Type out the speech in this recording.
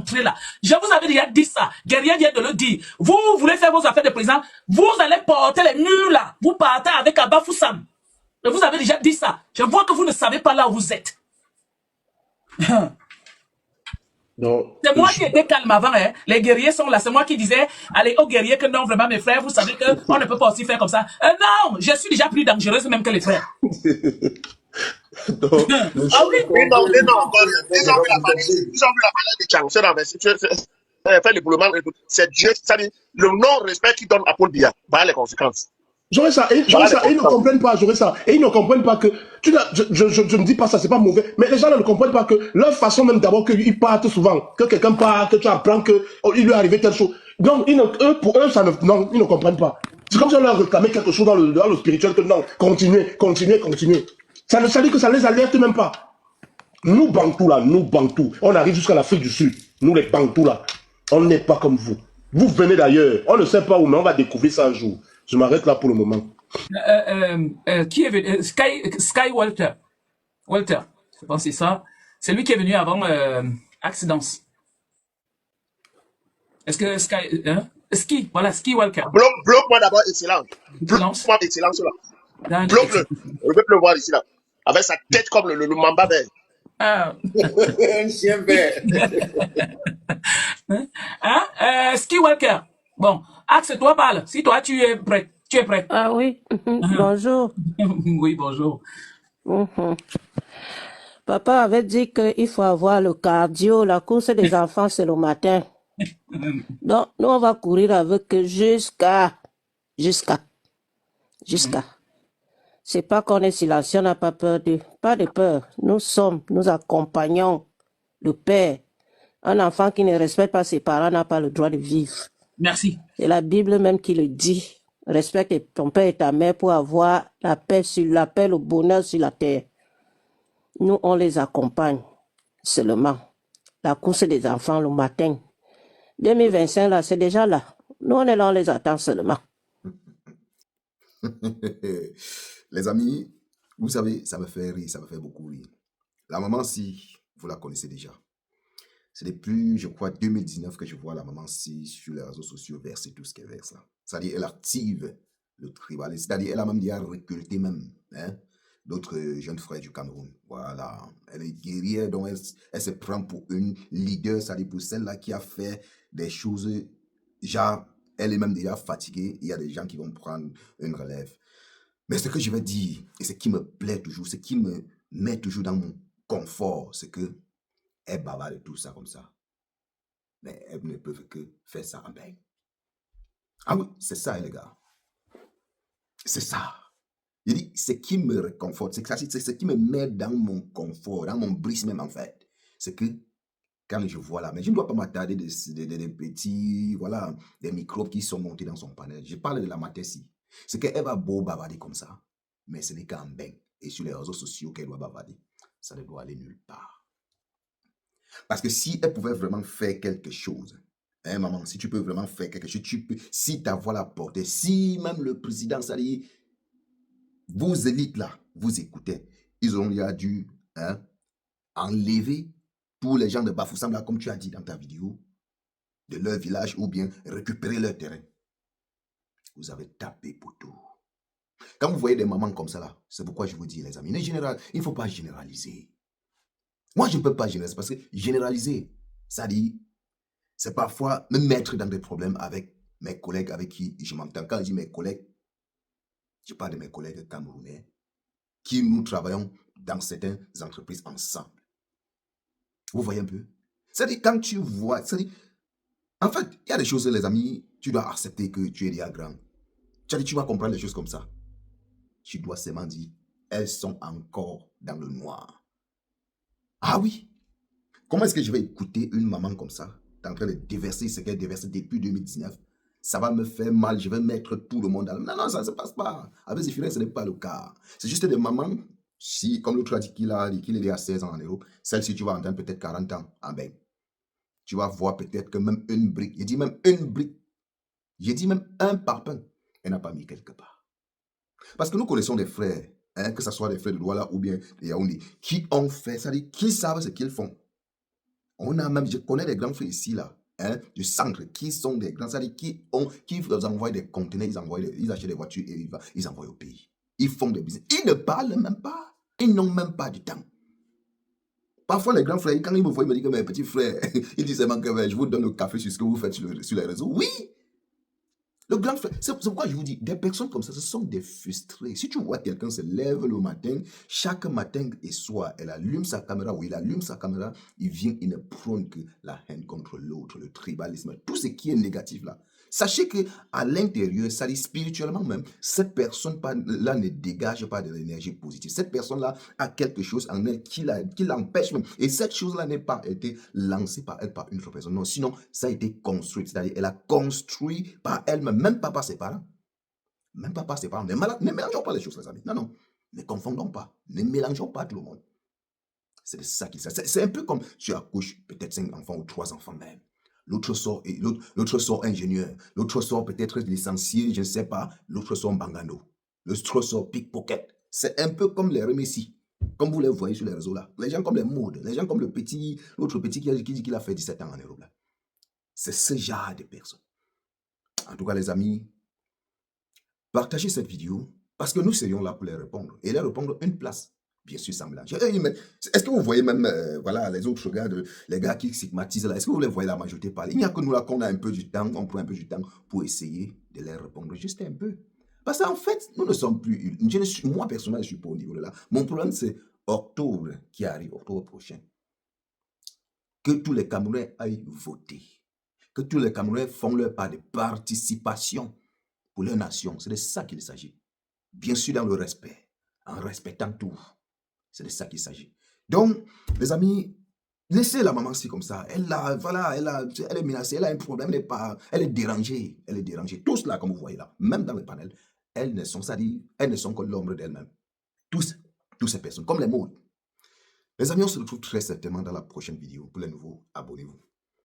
rentrer là. Je vous avais déjà dit ça. Guerrier vient de le dire. Vous voulez faire vos affaires de président. Vous allez porter les murs là. Vous partez avec Abba Foussam. Je vous avais déjà dit ça. Je vois que vous ne savez pas là où vous êtes. C'est moi qui étais calme avant, hein. Les guerriers sont là. C'est moi qui disais, allez, aux guerriers, que non, vraiment, mes frères, vous savez qu'on ne peut pas aussi faire comme ça. Non, je suis déjà plus dangereuse même que les frères. Donc, Ah oui. Ils ont vu la valeur de Tchang. Faire l'éboulement, c'est Dieu. Le non-respect qu'il donne à Paul Biya. Voilà les conséquences. J'aurais ça, et ils ne comprennent pas, j'aurais ça. Et ils ne comprennent pas que, je ne dis pas ça, c'est pas mauvais, mais les gens ne comprennent pas que leur façon même d'abord qu'ils partent souvent, que quelqu'un part, que tu apprends qu'il lui est arrivé telle chose. Donc, pour eux, non, ils ne comprennent pas. C'est comme si on leur réclamait quelque chose dans le spirituel, que non, continuez. Ça dit que ça les alerte même pas. Nous, Bantous là, on arrive jusqu'à l'Afrique du Sud. Nous, les Bantous là, on n'est pas comme vous. Vous venez d'ailleurs, on ne sait pas où, mais on va découvrir ça un jour. Je m'arrête là pour le moment. Qui est venu? Sky Walter. Walter, je pense que c'est ça. C'est lui qui est venu avant Accidence. Est-ce que Sky... Ski, voilà, Ski Walker. Bloque-moi d'abord Excellence. Bloque-moi Excellence là. Bloque-le. Je veux le voir ici là. Avec sa tête comme le mamba vert. Un chien vert. Ski Walker. Bon, Axe, toi parle. Si toi tu es prêt. Tu es prêt? Ah oui. Bonjour. Oui, bonjour. Papa avait dit qu'il faut avoir le cardio. La course des enfants, c'est le matin. Donc, nous, on va courir avec eux jusqu'à. C'est pas qu'on est silencieux, on n'a pas peur pas de peur. Nous accompagnons le père. Un enfant qui ne respecte pas ses parents n'a pas le droit de vivre. Merci. C'est la Bible même qui le dit. Respecte ton père et ta mère pour avoir la paix, le bonheur sur la terre. Nous, on les accompagne seulement. La course des enfants le matin. 2025, là, c'est déjà là. Nous, on est là, on les attend seulement. Les amis, vous savez, ça me fait rire, ça me fait beaucoup rire. La maman, si vous la connaissez déjà. C'est depuis, je crois, 2019 que je vois la maman si sur les réseaux sociaux verser tout ce qu'elle verse là. C'est-à-dire, elle active le tribalisme. C'est-à-dire, elle a même dit à recruter même d'autres jeunes frères du Cameroun. Voilà. Elle est guerrière, donc elle se prend pour une leader, c'est-à-dire pour celle-là qui a fait des choses, genre, elle est même déjà fatiguée. Il y a des gens qui vont prendre une relève. Mais ce que je vais dire, et ce qui me plaît toujours, ce qui me met toujours dans mon confort, c'est que elle bavarde tout ça comme ça. Mais elles ne peuvent que faire ça en bain. Ah oui, c'est ça, les gars. C'est ça. Je dis, ce qui me réconforte, c'est ce qui me met dans mon confort, dans mon brise même en fait. C'est que quand je vois là, mais je ne dois pas m'attarder des petits, voilà, des microbes qui sont montés dans son panel. Je parle de la matécie. C'est qu'elle va beau bavarder comme ça, mais ce n'est qu'en bain. Et sur les réseaux sociaux qu'elle doit bavarder, ça ne doit aller nulle part. Parce que si elle pouvait vraiment faire quelque chose, hein, maman, si tu peux vraiment faire quelque chose, si ta voix la portée, si même le président, ça dit, vos élites là, vous écoutez, ils auront déjà dû enlever tous les gens de Bafoussam là, comme tu as dit dans ta vidéo, de leur village ou bien récupérer leur terrain. Vous avez tapé pour tout. Quand vous voyez des mamans comme ça là, c'est pourquoi je vous dis les amis, il ne faut pas généraliser. Moi, je ne peux pas généraliser parce que généraliser, ça dit, c'est parfois me mettre dans des problèmes avec mes collègues avec qui je m'entends. Quand je dis mes collègues, je parle de mes collègues camerounais qui nous travaillons dans certaines entreprises ensemble. Vous voyez un peu? C'est-à-dire, quand tu vois, c'est-à-dire, en fait, il y a des choses, les amis, tu dois accepter que tu es déjà grand. C'est-à-dire, tu vas comprendre les choses comme ça. Tu dois seulement dire, elles sont encore dans le noir. Ah oui? Comment est-ce que je vais écouter une maman comme ça, en train de déverser ce qu'elle déverse depuis 2019? Ça va me faire mal, je vais mettre tout le monde dans le... Non, ça ne se passe pas. Avec Zéphirine, ce n'est pas le cas. C'est juste des mamans, si, comme l'autre a dit qu'il est déjà 16 ans en Europe, celle-ci, tu vas entendre peut-être 40 ans en bain. Tu vas voir peut-être que même une brique, je dis même une brique, je dis même un parpaing, elle n'a pas mis quelque part. Parce que nous connaissons des frères, que ce soit des frères de Douala ou bien de Yaoundé, qui ont fait, c'est-à-dire qui savent ce qu'ils font. On a même, je connais des grands frères ici, là, hein, du centre, qui sont des grands, c'est-à-dire qui vous envoient des conteneurs, ils achètent des voitures et ils envoient au pays. Ils font des business. Ils ne parlent même pas. Ils n'ont même pas du temps. Parfois, les grands frères, quand ils me voient, ils me disent que mes petits frères, ils disent seulement que je vous donne le café sur ce que vous faites sur les réseaux. Oui! Le grand frère, c'est pourquoi je vous dis, des personnes comme ça, ce sont des frustrés. Si tu vois quelqu'un se lève le matin, chaque matin et soir, elle allume sa caméra, ou il allume sa caméra, il vient, il ne prône que la haine contre l'autre, le tribalisme, tout ce qui est négatif là. Sachez que à l'intérieur, ça dit spirituellement même, cette personne-là ne dégage pas de l'énergie positive. Cette personne-là a quelque chose en elle qui l'empêche même. Et cette chose-là n'est pas été lancée par elle, par une autre personne. Non, sinon, ça a été construit. C'est-à-dire, elle a construit par elle-même, même pas par ses parents. Même pas par ses parents. Ne mélangeons pas les choses, les amis. Non, non. Ne confondons pas. Ne mélangeons pas tout le monde. C'est de ça qu'il s'agit. C'est un peu comme tu accouches peut-être 5 enfants ou 3 enfants même. L'autre sort ingénieur, l'autre sort peut-être licencié, je ne sais pas, l'autre sort bangano, l'autre sort pickpocket. C'est un peu comme les remécis, comme vous les voyez sur les réseaux là. Les gens comme les modes, les gens comme l'autre petit qui dit qu'il a fait 17 ans en Europe là. C'est ce genre de personnes. En tout cas les amis, partagez cette vidéo parce que nous serions là pour les répondre et les répondre une place. Bien sûr, ça mélange. Est-ce que vous voyez même, voilà, les autres gars, les gars qui stigmatisent là, est-ce que vous les voyez la majorité parler? Il n'y a que nous là qu'on a un peu du temps, on prend un peu du temps pour essayer de les répondre juste un peu. Parce qu'en fait, nous ne sommes plus, moi personnellement, je ne suis pas au niveau de là. Mon problème, c'est octobre qui arrive, octobre prochain. Que tous les Camerounais aillent voter. Que tous les Camerounais font leur part de participation pour leur nation. C'est de ça qu'il s'agit. Bien sûr, dans le respect, en respectant tout. C'est de ça qu'il s'agit. Donc, les amis, laissez la maman si comme ça. Elle est menacée, elle a un problème, elle est dérangée. Elle est dérangée. Tous là, comme vous voyez là, même dans le panel, elles ne sont que l'ombre d'elles-mêmes. Toutes ces personnes, comme les mots. Les amis, on se retrouve très certainement dans la prochaine vidéo. Pour les nouveaux, abonnez-vous.